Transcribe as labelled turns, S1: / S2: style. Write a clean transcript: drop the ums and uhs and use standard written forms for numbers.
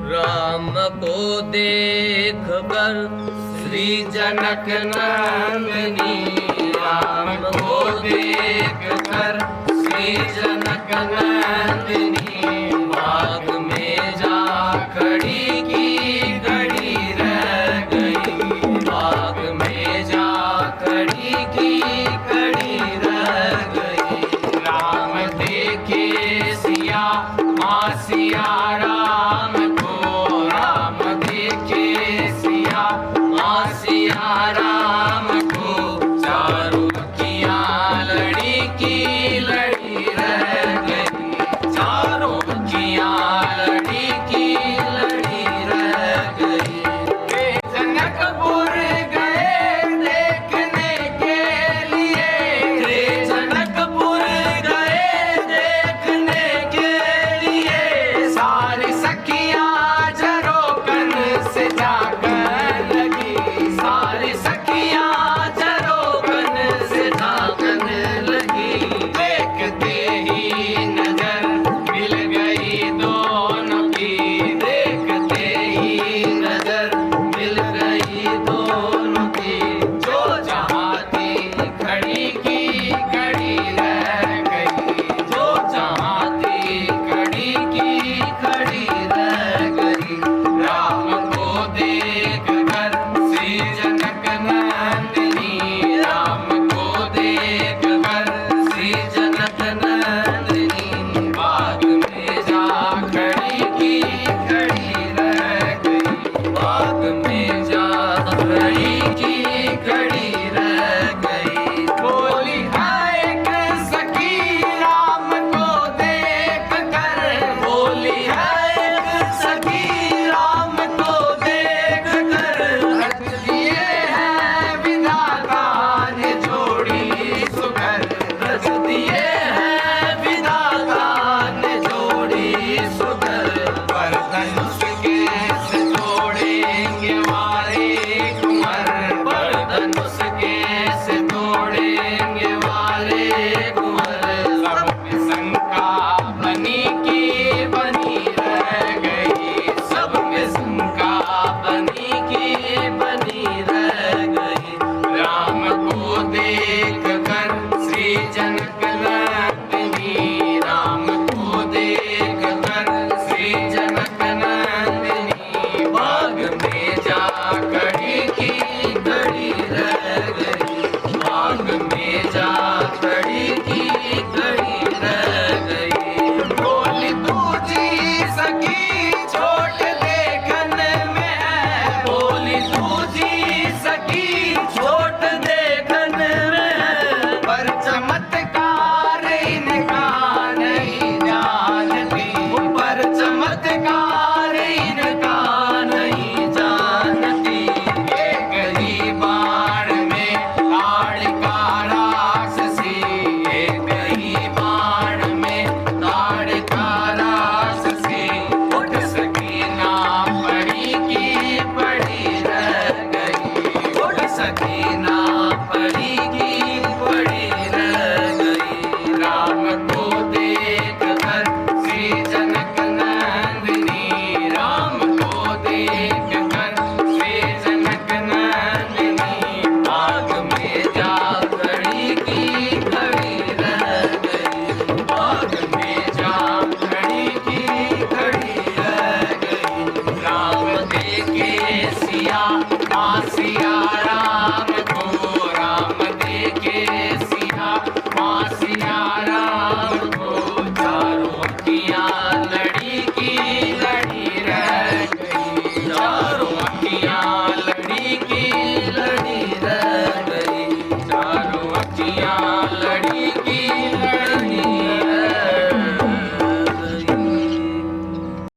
S1: राम को देख कर श्री जनक नंदिनी, राम को देख कर श्री जनक नंदिनी, बाग में जा खड़ी की घड़ी रह गई, बाग में जा खड़ी की घड़ी रह गई। राम देखे सिया माँ सिया राम को, राम देखे सिया माँ सिया राम को, चारों अखियाँ लड़ी की लड़ी रह गई, चारों अखियाँ लड़ी की लड़ी रह गई। वे जनकपुर गए देखने के लिए, वे जनकपुर गए देखने के लिए, सारी सखियाँ झरोकन से जाकर लगी, सारी सखियाँ झरोकन से जाकर लगी। देखते ही नजर मिल गई दोनों की, देखते ही नजर मिल गई दोनों की, जो चाहती खड़ी की खड़ी रह गई, जो चाहती खड़ी की खड़ी रह गई। राम को देख कर श्री जनक नंदिनी, राम को देख कर श्री जनक नंदिनी, बाग में जा खड़ी की खड़ी रह गई, बाग में जा खड़ी की खड़ी रह गई। बोली है एक सखी राम को देख कर, बोली है एक सखी राम को देख कर, रच दिए हैं विधाता ने जोड़ी सुघर, रच दिए हैं विधाता ने जोड़ी सुघर। पर धनुष कैसे तोड़ेंगे वारे कुंवर, पर धनुष कैसे तोड़ेंगे वारे कुंवर, सब में शंका बनी की बनी रह गई, सब में शंका बनी की बनी रह गई। राम को देख कर श्री जनक नंदिनी, राम को देख कर श्री जनक नंदिनी, बाग में जा खड़ी की खड़ी रह गई, बाग में जा खड़ी की खड़ी रह गई। बोली दूजी सखी छोट देखन में है, बोली दूजी सखी छोट देखन में है, पर चमत्कार इनका नहीं जानती, पर चमत्कार